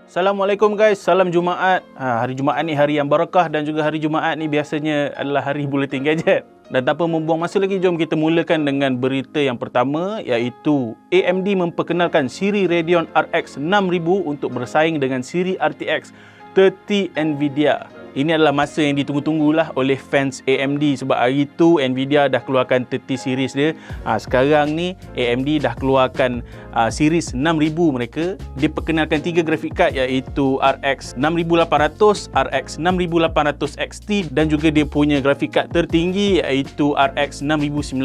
Assalamualaikum guys, salam Jumaat. Hari Jumaat ni hari yang barakah dan juga hari Jumaat ni biasanya adalah hari Buletin Gadget. Dan tanpa membuang masa lagi, jom kita mulakan dengan berita yang pertama, iaitu AMD memperkenalkan siri Radeon RX 6000 untuk bersaing dengan siri RTX 30 Nvidia. Ini adalah masa yang ditunggu-tunggulah oleh fans AMD sebab hari tu Nvidia dah keluarkan 30 series dia. Sekarang ni AMD dah keluarkan series 6000 mereka. Dia perkenalkan 3 grafik card iaitu RX 6800, RX 6800 XT dan juga dia punya grafik card tertinggi iaitu RX 6900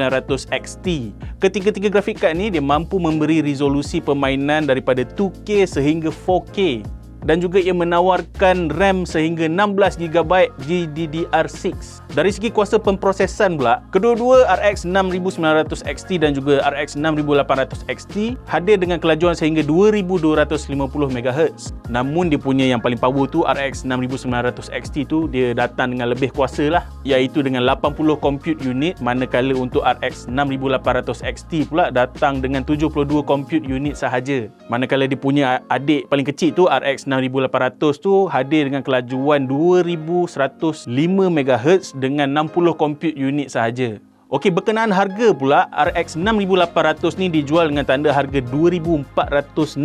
XT. Ketiga-tiga grafik card ni dia mampu memberi resolusi permainan daripada 2K sehingga 4K. Dan juga ia menawarkan RAM sehingga 16GB GDDR6. Dari segi kuasa pemprosesan pula, kedua-dua RX 6900 XT dan juga RX 6800 XT hadir dengan kelajuan sehingga 2250MHz. Namun dia punya yang paling power tu RX 6900 XT tu dia datang dengan lebih kuasa lah, iaitu dengan 80 compute unit, manakala untuk RX 6800 XT pula datang dengan 72 compute unit sahaja. Manakala dia punya adik paling kecil tu RX 6800 tu hadir dengan kelajuan 2105MHz dengan 60 compute unit sahaja. Okey, berkenaan harga pula, RX 6800 ni dijual dengan tanda harga RM2,406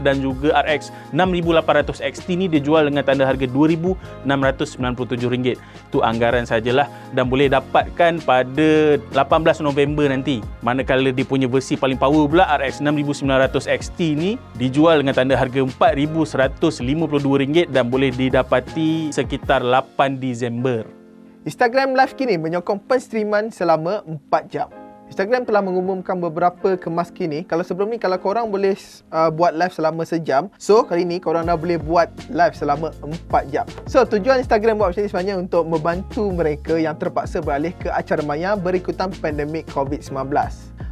dan juga RX 6800 XT ni dijual dengan tanda harga RM2,697. Itu anggaran sajalah dan boleh dapatkan pada 18 November nanti. Manakala dia punya versi paling power pula RX 6900 XT ni dijual dengan tanda harga RM4,152 dan boleh didapati sekitar 8 Disember. Instagram Live kini menyokong penstreaman selama 4 jam. Instagram telah mengumumkan beberapa kemas kini. Kalau sebelum ni, kalau korang boleh buat live selama sejam, so kali ni korang dah boleh buat live selama 4 jam. So tujuan Instagram buat macam ni sebenarnya untuk membantu mereka yang terpaksa beralih ke acara maya berikutan pandemik COVID-19.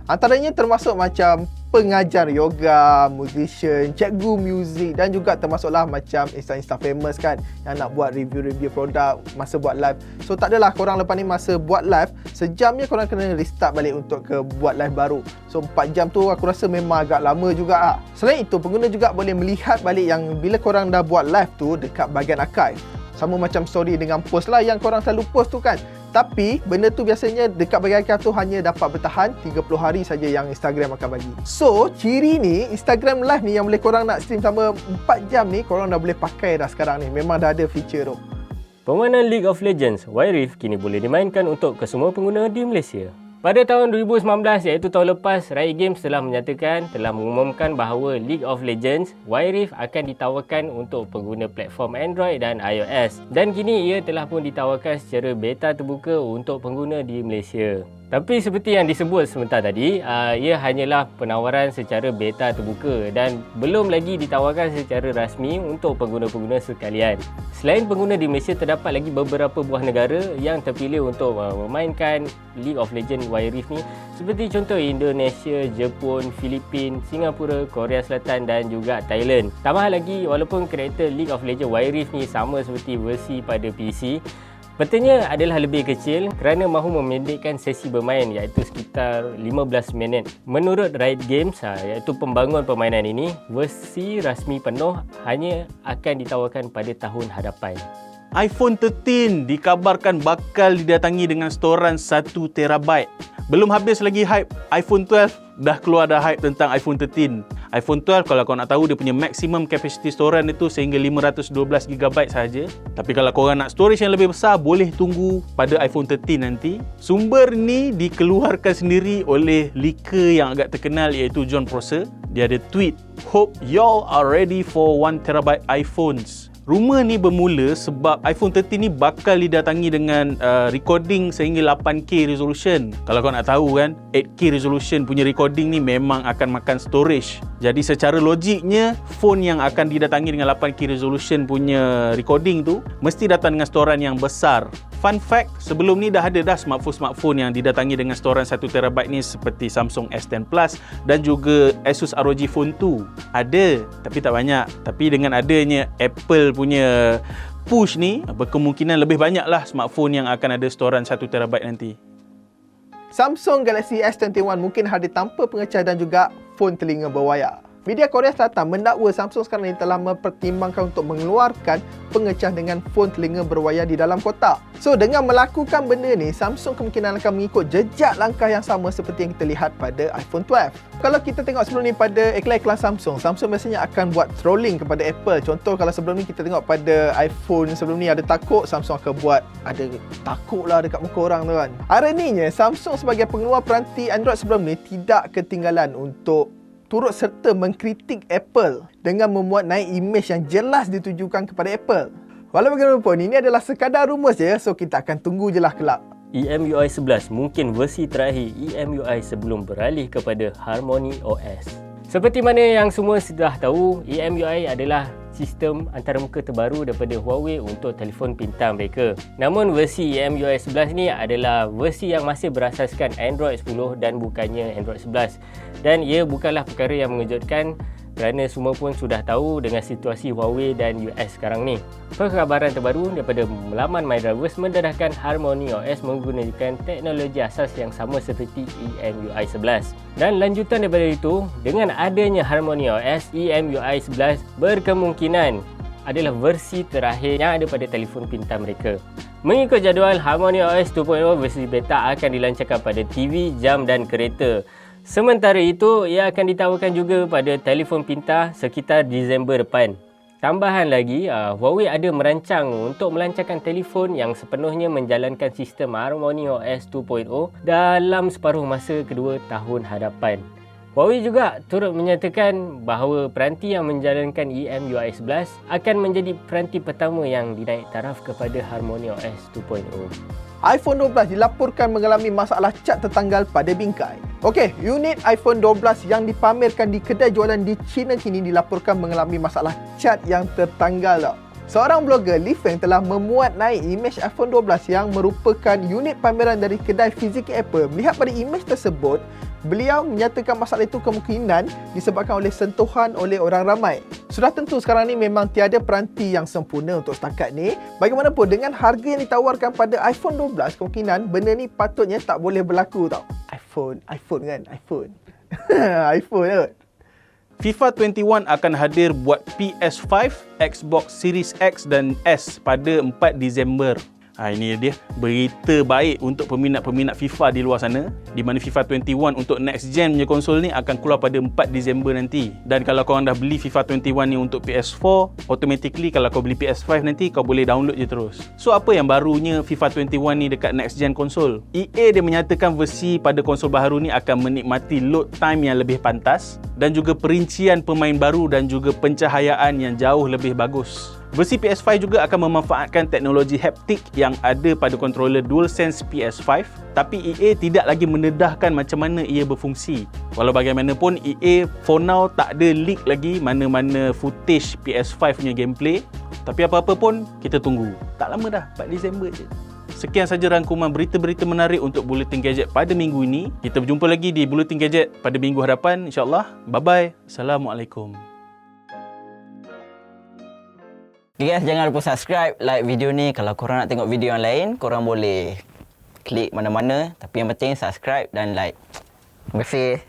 Antaranya termasuk macam pengajar yoga, musician, cikgu muzik dan juga termasuklah macam Insta famous kan yang nak buat review-review produk masa buat live. So tak adalah korang lepas ni masa buat live, sejam je korang kena restart balik untuk ke buat live baru. So 4 jam tu aku rasa memang agak lama juga. Selain itu, pengguna juga boleh melihat balik yang bila korang dah buat live tu dekat bahagian archive. Sama macam story dengan post lah yang korang selalu post tu kan. Tapi benda tu biasanya dekat bahagian archive tu hanya dapat bertahan 30 hari saja yang Instagram akan bagi. So ciri ni, Instagram Live ni yang boleh korang nak stream sama 4 jam ni, korang dah boleh pakai dah sekarang ni. Memang dah ada feature tu. Permainan League of Legends Wild Rift kini boleh dimainkan untuk kesemua pengguna di Malaysia. Pada tahun 2019 iaitu tahun lepas, Riot Games telah mengumumkan bahawa League of Legends Wild Rift akan ditawarkan untuk pengguna platform Android dan iOS. Dan kini ia telah pun ditawarkan secara beta terbuka untuk pengguna di Malaysia. Tapi seperti yang disebut sebentar tadi, ia hanyalah penawaran secara beta terbuka dan belum lagi ditawarkan secara rasmi untuk pengguna-pengguna sekalian. Selain pengguna di Malaysia, terdapat lagi beberapa buah negara yang terpilih untuk memainkan League of Legends Wild Rift ni, seperti contoh Indonesia, Jepun, Filipina, Singapura, Korea Selatan dan juga Thailand. Tambah lagi, walaupun karakter League of Legends Wild Rift ni sama seperti versi pada PC, petanya adalah lebih kecil kerana mahu memendekkan sesi bermain iaitu sekitar 15 minit. Menurut Riot Games, iaitu pembangun permainan ini, versi rasmi penuh hanya akan ditawarkan pada tahun hadapan. iPhone 13 dikabarkan bakal didatangi dengan storan 1TB. Belum habis lagi hype iPhone 12, dah keluar dah hype tentang iPhone 13. iPhone 12 kalau korang nak tahu, dia punya maximum capacity storage itu sehingga 512GB sahaja. Tapi kalau korang nak storage yang lebih besar, boleh tunggu pada iPhone 13 nanti. Sumber ni dikeluarkan sendiri oleh leaker yang agak terkenal iaitu John Prosser. Dia ada tweet, "Hope y'all are ready for 1TB iPhones." Rumor ni bermula sebab iPhone 13 ni bakal didatangi dengan recording sehingga 8K resolution. Kalau kau nak tahu kan, 8K resolution punya recording ni memang akan makan storage. Jadi secara logiknya, phone yang akan didatangi dengan 8K resolution punya recording tu mesti datang dengan storan yang besar. Fun fact, sebelum ni dah ada smartphone yang didatangi dengan storan 1TB ni seperti Samsung S10 Plus dan juga Asus ROG Phone 2. Ada, tapi tak banyak. Tapi dengan adanya Apple punya push ni, berkemungkinan lebih banyaklah smartphone yang akan ada storan 1TB nanti. Samsung Galaxy S21 mungkin hadir tanpa pengecas dan juga phone telinga berwayar. Media Korea Selatan mendakwa Samsung sekarang ini telah mempertimbangkan untuk mengeluarkan pengecas dengan fon telinga berwayar di dalam kotak. So, dengan melakukan benda ni, Samsung kemungkinan akan mengikut jejak langkah yang sama seperti yang kita lihat pada iPhone 12. Kalau kita tengok sebelum ni pada iklan-iklan Samsung biasanya akan buat trolling kepada Apple. Contoh kalau sebelum ni kita tengok pada iPhone sebelum ni ada takut, Samsung akan buat ada takut lah dekat muka orang tu kan. Ironinya, Samsung sebagai pengeluar peranti Android sebelum ni tidak ketinggalan untuk turut serta mengkritik Apple dengan memuat naik imej yang jelas ditujukan kepada Apple. Walau bagaimanapun, ini adalah sekadar rumus je, so kita akan tunggu je lah kelak. EMUI 11 mungkin versi terakhir EMUI sebelum beralih kepada Harmony OS. Seperti mana yang semua sudah tahu, EMUI adalah sistem antarmuka terbaru daripada Huawei untuk telefon pintar mereka. Namun versi EMUI 11 ni adalah versi yang masih berasaskan Android 10 dan bukannya Android 11. Dan ia bukanlah perkara yang mengejutkan kerana semua pun sudah tahu dengan situasi Huawei dan US sekarang ni. Perkhabaran terbaru daripada laman MyDrivers mendedahkan Harmony OS menggunakan teknologi asas yang sama seperti EMUI 11. Dan lanjutan daripada itu, dengan adanya Harmony OS, EMUI 11 berkemungkinan adalah versi terakhir yang ada pada telefon pintar mereka. Mengikut jadual, Harmony OS 2.0 versi beta akan dilancarkan pada TV, jam dan kereta. Sementara itu, ia akan ditawarkan juga pada telefon pintar sekitar Disember depan. Tambahan lagi, Huawei ada merancang untuk melancarkan telefon yang sepenuhnya menjalankan sistem Harmony OS 2.0 dalam separuh masa kedua tahun hadapan. Huawei juga turut menyatakan bahawa peranti yang menjalankan EMUI 11 akan menjadi peranti pertama yang dinaik taraf kepada Harmony OS 2.0. iPhone 12 dilaporkan mengalami masalah cat tertanggal pada bingkai. Okey, unit iPhone 12 yang dipamerkan di kedai jualan di China kini dilaporkan mengalami masalah cat yang tertanggal tau. Seorang blogger, Li Feng, telah memuat naik imej iPhone 12 yang merupakan unit pameran dari kedai fizikal Apple. Melihat pada imej tersebut, beliau menyatakan masalah itu kemungkinan disebabkan oleh sentuhan oleh orang ramai. Sudah tentu sekarang ni memang tiada peranti yang sempurna untuk setakat ni. Bagaimanapun, dengan harga yang ditawarkan pada iPhone 12, kemungkinan benda ni patutnya tak boleh berlaku tau. iPhone kan? iPhone kot. FIFA 21 akan hadir buat PS5, Xbox Series X dan S pada 4 Disember. Ini dia berita baik untuk peminat-peminat FIFA di luar sana, di mana FIFA 21 untuk next gen punya konsol ni akan keluar pada 4 Disember nanti. Dan kalau korang dah beli FIFA 21 ni untuk PS4, automatically kalau kau beli PS5 nanti kau boleh download je terus. So apa yang barunya FIFA 21 ni dekat next gen konsol? EA dia menyatakan versi pada konsol baharu ni akan menikmati load time yang lebih pantas dan juga perincian pemain baru dan juga pencahayaan yang jauh lebih bagus. Versi PS5 juga akan memanfaatkan teknologi haptik yang ada pada controller DualSense PS5, tapi EA tidak lagi mendedahkan macam mana ia berfungsi. Walau bagaimanapun, EA for now tak ada leak lagi mana-mana footage PS5 punya gameplay. Tapi apa-apa pun, kita tunggu. Tak lama dah, 4 Disember je. Sekian saja rangkuman berita-berita menarik untuk Bulletin Gadget pada minggu ini. Kita berjumpa lagi di Bulletin Gadget pada minggu hadapan, insyaAllah. Bye-bye. Assalamualaikum. Okay guys, jangan lupa subscribe, like video ni. Kalau korang nak tengok video yang lain, korang boleh klik mana-mana. Tapi yang penting subscribe dan like. Terima kasih.